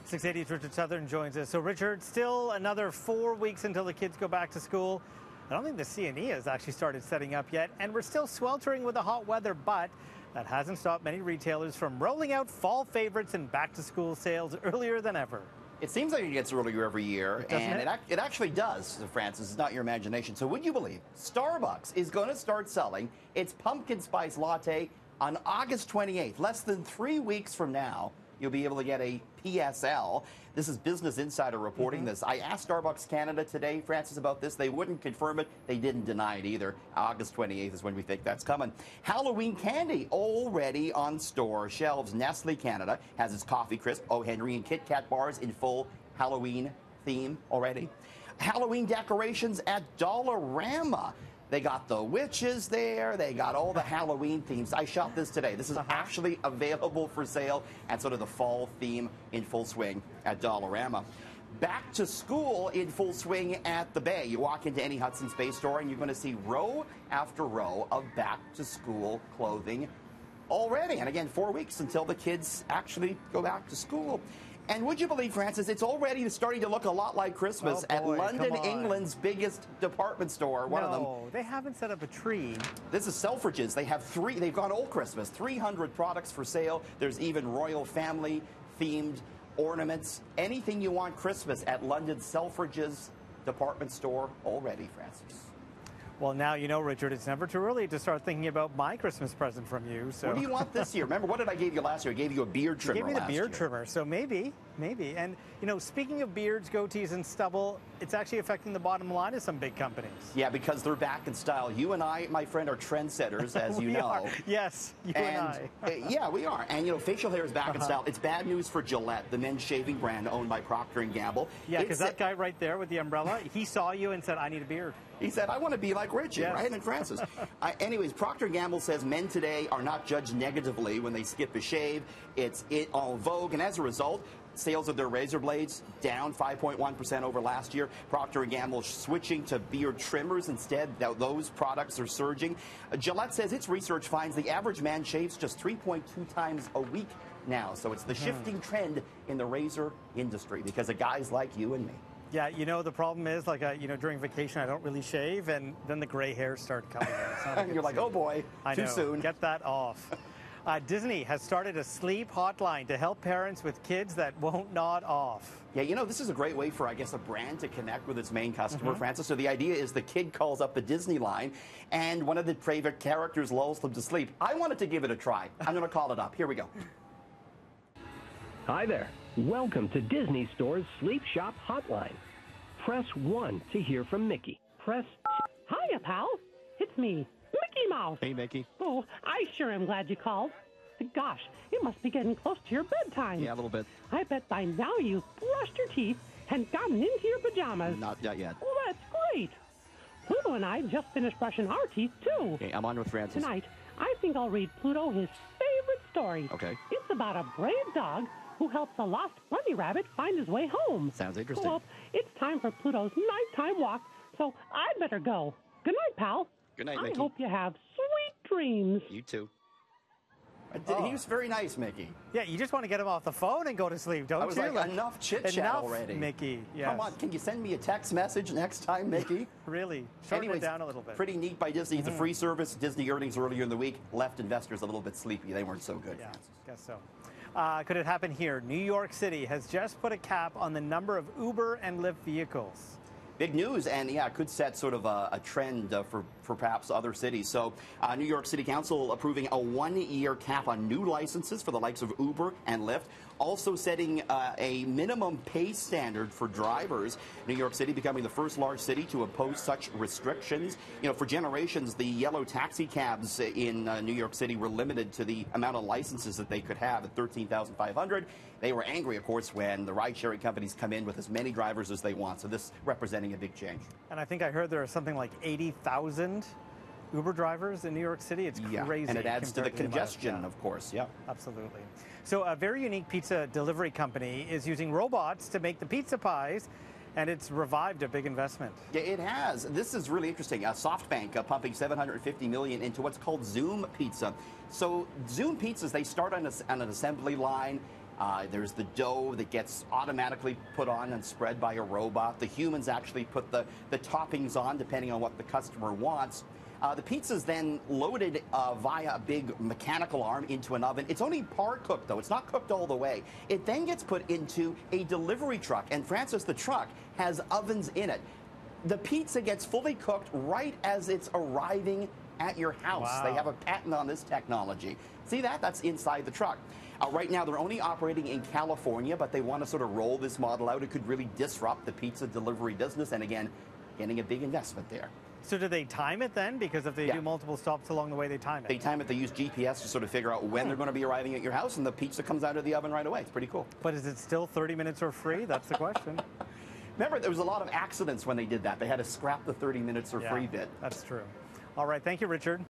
680's Richard Southern joins us. So, Richard, still another 4 weeks until the kids go back to school. I don't think the CNE has actually started setting up yet, and we're still sweltering with the hot weather, but that hasn't stopped many retailers from rolling out fall favorites and back-to-school sales earlier than ever. It seems like it gets earlier every year, and it actually does, Francis. It's not your imagination. So would you believe Starbucks is going to start selling its pumpkin spice latte on August 28th, less than 3 weeks from now? You'll be able to get a PSL. This is Business Insider reporting this. I asked Starbucks Canada today, Francis, about this. They wouldn't confirm it. They didn't deny it either. August 28th is when we think that's coming. Halloween candy already on store shelves. Nestle Canada has its Coffee Crisp, O. Henry, and Kit Kat bars in full Halloween theme already. Halloween decorations at Dollarama. They got the witches there. They got all the Halloween themes. I shot this today. This is actually available for sale, and sort of the fall theme in full swing at Dollarama. Back to school in full swing at the Bay. You walk into any Hudson's Bay store, and you're going to see row after row of back-to-school clothing already. And again, 4 weeks until the kids actually go back to school. And would you believe, Francis, it's already starting to look a lot like Christmas at London, England's biggest department store. One of them. No, they haven't set up a tree. This is Selfridges. They have they've gone old Christmas, 300 products for sale. There's even royal family themed ornaments. Anything you want Christmas at London Selfridges department store already, Francis. Well, now you know, Richard, it's never too early to start thinking about my Christmas present from you. So, what do you want this year? Remember, what did I give you last year? I gave you a beard trimmer. You gave me the beard trimmer, so maybe. And, you know, speaking of beards, goatees, and stubble, it's actually affecting the bottom line of some big companies. Yeah, because they're back in style. You and I, my friend, are trendsetters, as you know. Are. Yes, you and I. Yeah, we are. And, you know, facial hair is back in style. It's bad news for Gillette, the men's shaving brand owned by Procter & Gamble. Yeah, because that guy right there with the umbrella, he saw you and said, I need a beard. He said, I want to be like Richie, right? And Francis. Anyways, Procter & Gamble says men today are not judged negatively when they skip a shave. It's en vogue, and as a result, sales of their razor blades down 5.1% over last year. Procter & Gamble switching to beard trimmers instead. Those products are surging. Gillette says its research finds the average man shaves just 3.2 times a week now. So it's the shifting trend in the razor industry because of guys like you and me. Yeah, you know, the problem is, like, you know, during vacation, I don't really shave, and then the gray hairs start coming in. You're like, oh boy, too soon. Get that off. Disney has started a sleep hotline to help parents with kids that won't nod off. Yeah, you know, this is a great way for, I guess, a brand to connect with its main customer, Francis. So the idea is the kid calls up the Disney line, and one of the favorite characters lulls them to sleep. I wanted to give it a try. I'm going to call it up. Here we go. Hi there. Welcome to Disney Store's Sleep Shop Hotline. Press 1 to hear from Mickey. Press... Hiya, pal. It's me, Mickey Mouse. Hey, Mickey. Oh, I sure am glad you called. Gosh, it must be getting close to your bedtime. Yeah, a little bit. I bet by now you've brushed your teeth and gotten into your pajamas. Not yet. Well, that's great. Pluto and I just finished brushing our teeth, too. Okay, I'm on with Francis. Tonight, I think I'll read Pluto his favorite story. Okay. It's about a brave dog who helps a lost bunny rabbit find his way home. Sounds interesting. Well, it's time for Pluto's nighttime walk, so I'd better go. Good night, pal. Good night, Mickey. I hope you have sweet dreams. You too. He was very nice, Mickey. Yeah, you just want to get him off the phone and go to sleep, don't you? I was like, enough chit-chat already. Mickey, yes. Come on, can you send me a text message next time, Mickey? Really? Shorten it down a little bit. Pretty neat by Disney. It's a free service. Disney earnings earlier in the week left investors a little bit sleepy. They weren't so good. Yeah, guess so. Could it happen here? New York City has just put a cap on the number of Uber and Lyft vehicles. Big news, and yeah, it could set sort of a trend for perhaps other cities. So New York City Council approving a 1-year cap on new licenses for the likes of Uber and Lyft. Also setting a minimum pay standard for drivers. New York City becoming the first large city to impose such restrictions. You know, for generations, the yellow taxi cabs in New York City were limited to the amount of licenses that they could have at 13,500. They were angry, of course, when the ride-sharing companies come in with as many drivers as they want. So this representing a big change. And I think I heard there are something like 80,000 Uber drivers in New York City. It's crazy. And it adds to the congestion, of course. Yeah, absolutely. So a very unique pizza delivery company is using robots to make the pizza pies, and it's revived a big investment. Yeah, it has. This is really interesting. SoftBank pumping $750 million into what's called Zoom Pizza. So Zoom pizzas, they start on an assembly line. There's the dough that gets automatically put on and spread by a robot. The humans actually put the toppings on depending on what the customer wants. The pizza's then loaded via a big mechanical arm into an oven. It's only part cooked, though. It's not cooked all the way. It then gets put into a delivery truck, and Francis, the truck has ovens in it. The pizza gets fully cooked right as it's arriving at your house. Wow. They have a patent on this technology. See that? That's inside the truck. Right now, they're only operating in California, but they want to sort of roll this model out. It could really disrupt the pizza delivery business, and again, getting a big investment there. So do they time it then? Because if they do multiple stops along the way, they time it. They time it. They use GPS to sort of figure out when they're going to be arriving at your house, and the pizza comes out of the oven right away. It's pretty cool. But is it still 30 minutes or free? That's the question. Remember, there was a lot of accidents when they did that. They had to scrap the 30 minutes or free bit. That's true. All right. Thank you, Richard.